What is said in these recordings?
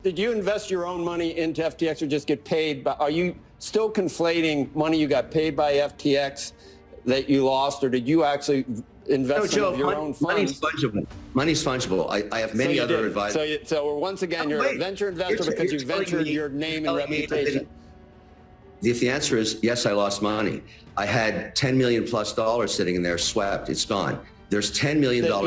Did you invest your own money into FTX or just get paid? Are you still conflating money you got paid by FTX that you lost, or did you actually invest some of your own funds? Money's fungible. Money's fungible. I have many other advisors. So once again, you're a venture investor because you ventured your name and reputation. If the answer is yes, I lost money. I had $10 million plus sitting in there, swept. It's gone. There's $10 million gone.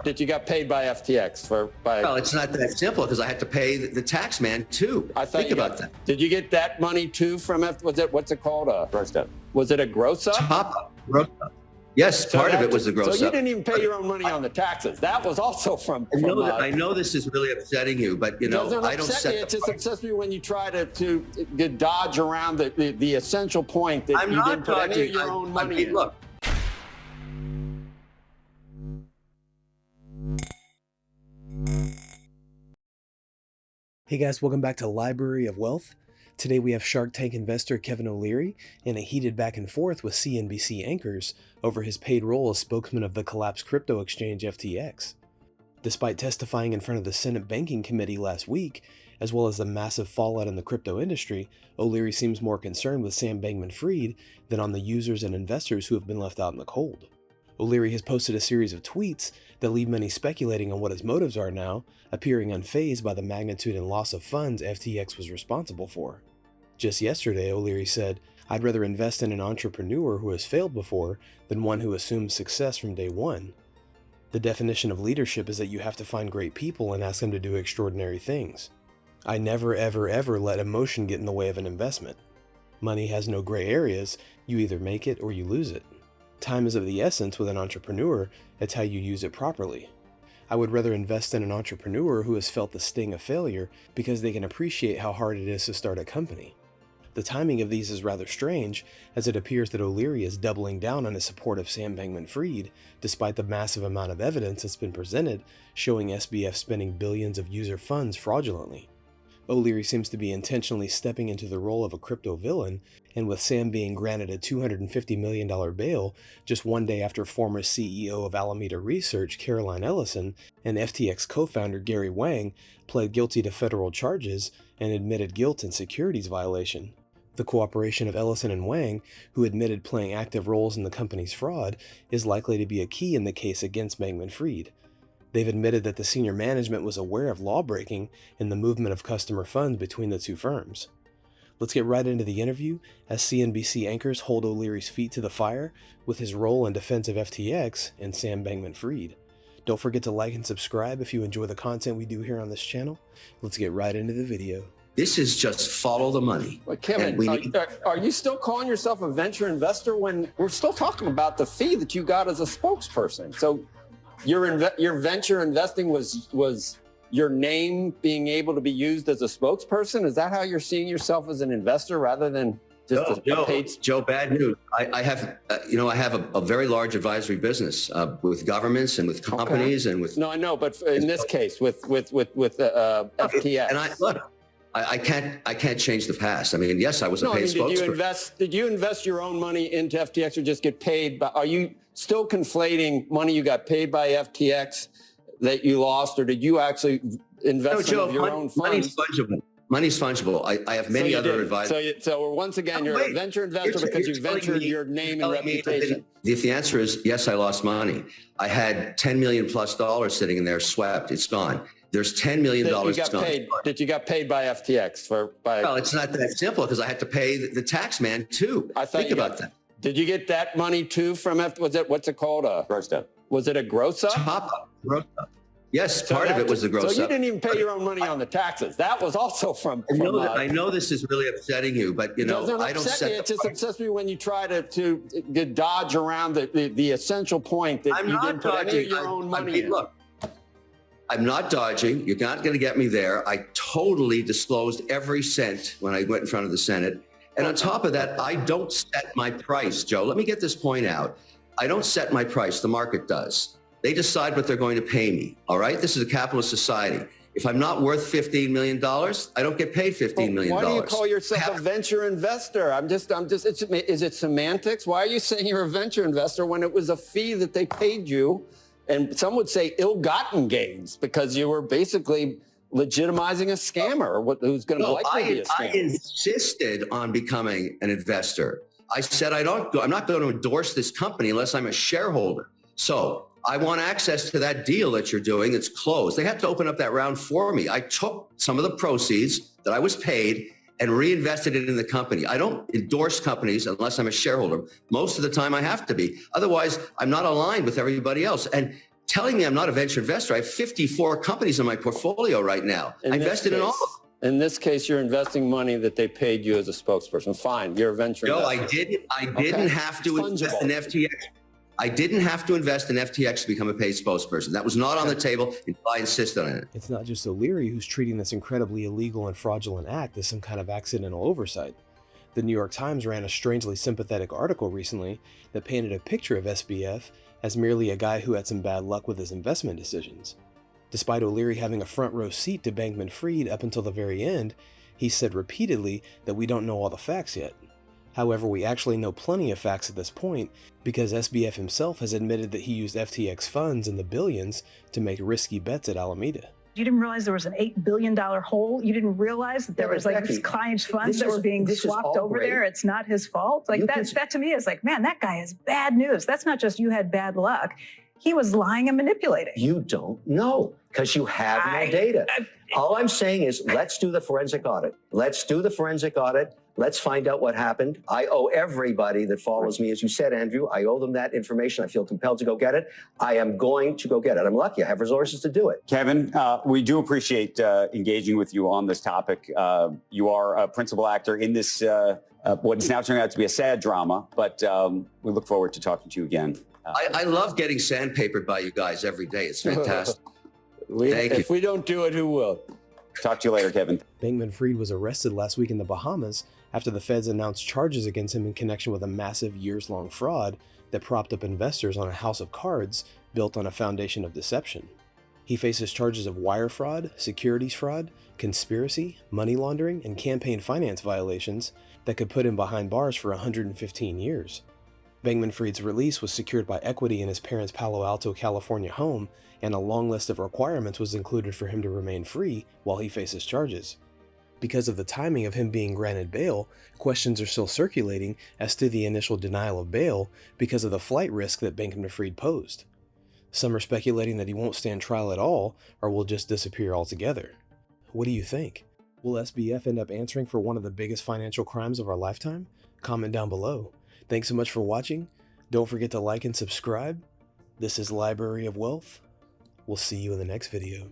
That you got paid by FTX Well, it's not that simple because I had to pay the tax man too. Think about that. Did you get that money too from what's it called? Gross up. Was it a gross up? Top up. Gross up. Yes, part of it was the gross up. So you didn't even pay your own money on the taxes. That was also from. I know this is really upsetting you, but I don't set. It just upsets me when you try to dodge around the essential point that you didn't put any of your own money in. Look. Hey guys, welcome back to Library of Wealth. Today we have Shark Tank investor Kevin O'Leary in a heated back and forth with CNBC anchors over his paid role as spokesman of the collapsed crypto exchange FTX. Despite testifying in front of the Senate Banking Committee last week, as well as the massive fallout in the crypto industry, O'Leary seems more concerned with Sam Bankman-Fried than on the users and investors who have been left out in the cold. O'Leary has posted a series of tweets that leave many speculating on what his motives are now, appearing unfazed by the magnitude and loss of funds FTX was responsible for. Just yesterday, O'Leary said, "I'd rather invest in an entrepreneur who has failed before than one who assumes success from day one. The definition of leadership is that you have to find great people and ask them to do extraordinary things. I never ever ever let emotion get in the way of an investment. Money has no gray areas, you either make it or you lose it. Time is of the essence with an entrepreneur, it's how you use it properly. I would rather invest in an entrepreneur who has felt the sting of failure because they can appreciate how hard it is to start a company." The timing of these is rather strange, as it appears that O'Leary is doubling down on his support of Sam Bankman-Fried, despite the massive amount of evidence that's been presented showing SBF spending billions of user funds fraudulently. O'Leary seems to be intentionally stepping into the role of a crypto villain, and with Sam being granted a $250 million bail just one day after former CEO of Alameda Research Caroline Ellison and FTX co-founder Gary Wang pled guilty to federal charges and admitted guilt in securities violation. The cooperation of Ellison and Wang, who admitted playing active roles in the company's fraud, is likely to be a key in the case against Bankman-Fried. They've admitted that the senior management was aware of lawbreaking and the movement of customer funds between the two firms. Let's get right into the interview as CNBC anchors hold O'Leary's feet to the fire with his role in defense of FTX and Sam Bankman-Fried. Don't forget to like and subscribe if you enjoy the content we do here on this channel. Let's get right into the video. This is just follow the money. Well, Kevin, are you still calling yourself a venture investor when we're still talking about the fee that you got as a spokesperson? So your venture investing was your name being able to be used as a spokesperson? Is that how you're seeing yourself as an investor rather than just a paid? Joe, bad news. I have a very large advisory business with governments and with companies and with. No, I know, but in this case, with FTX. And I can't change the past. I mean, yes, I was a paid spokesperson. Did you invest your own money into FTX or just get paid? Are you still conflating money you got paid by FTX that you lost, or did you actually invest some of your own funds? Money's fungible. Money's fungible. I have many other advisors. So once again, you're a venture investor because you ventured your name and reputation. If the answer is yes, I lost money. I had $10 million plus sitting in there, swept. It's gone. There's $10 million gone. That you got paid by FTX Well, it's not that simple because I had to pay the tax man too. Think about that. Did you get that money too from what's it called? Gross up. Was it a gross up? Top up. Gross up. Yes, part of it was the gross up. So you didn't even pay your own money on the taxes. That was also from. I know this is really upsetting you, but I don't set. It just upsets me when you try to dodge around the essential point that you didn't put any of your own money in. Look, I'm not dodging. You're not going to get me there. I totally disclosed every cent when I went in front of the Senate. And on top of that, I don't set my price, Joe. Let me get this point out. I don't set my price. The market does. They decide what they're going to pay me. All right. This is a capitalist society. If I'm not worth $15 million, I don't get paid $15 million. Why do you call yourself a venture investor? Is it semantics? Why are you saying you're a venture investor when it was a fee that they paid you? And some would say ill-gotten gains because you were basically legitimizing a scammer or who's going to likely be a I scammer. insisted on becoming an investor. I said, I'm not going to endorse this company unless I'm a shareholder. So I want access to that deal that you're doing. It's closed. They had to open up that round for me. I took some of the proceeds that I was paid and reinvested it in the company. I don't endorse companies unless I'm a shareholder. Most of the time I have to be. Otherwise, I'm not aligned with everybody else. And telling me I'm not a venture investor, I have 54 companies in my portfolio right now. I invested in all of them. In this case, you're investing money that they paid you as a spokesperson. Fine, you're a venture investor. I didn't have to invest in FTX. I didn't have to invest in FTX to become a paid spokesperson. That was not on the table until I insisted on it. It's not just O'Leary who's treating this incredibly illegal and fraudulent act as some kind of accidental oversight. The New York Times ran a strangely sympathetic article recently that painted a picture of SBF as merely a guy who had some bad luck with his investment decisions. Despite O'Leary having a front row seat to bankman-fried up until the very end, he said repeatedly that we don't know all the facts yet. However, we actually know plenty of facts at this point because SBF himself has admitted that he used FTX funds in the billions to make risky bets at Alameda. You didn't realize there was an $8 billion hole? You didn't realize that there was like these clients' funds that were being swapped over there? It's not his fault? Like that to me is like, man, that guy is bad news. That's not just you had bad luck. He was lying and manipulating. You don't know because you have no data. All I'm saying is let's do the forensic audit. Let's do the forensic audit. Let's find out what happened. I owe everybody that follows me, as you said, Andrew, I owe them that information. I feel compelled to go get it. I am going to go get it. I'm lucky. I have resources to do it. Kevin, we do appreciate engaging with you on this topic. You are a principal actor in this, what is now turning out to be a sad drama, but we look forward to talking to you again. I love getting sandpapered by you guys every day. It's fantastic. If we don't do it, who will? Talk to you later, Kevin. Bankman-Fried was arrested last week in the Bahamas after the feds announced charges against him in connection with a massive years-long fraud that propped up investors on a house of cards built on a foundation of deception. He faces charges of wire fraud, securities fraud, conspiracy, money laundering, and campaign finance violations that could put him behind bars for 115 years. Bankman-Fried's release was secured by equity in his parents' Palo Alto, California home, and a long list of requirements was included for him to remain free while he faces charges. Because of the timing of him being granted bail, questions are still circulating as to the initial denial of bail because of the flight risk that Bankman-Fried posed. Some are speculating that he won't stand trial at all or will just disappear altogether. What do you think? Will SBF end up answering for one of the biggest financial crimes of our lifetime? Comment down below. Thanks so much for watching. Don't forget to like and subscribe. This is Library of Wealth. We'll see you in the next video.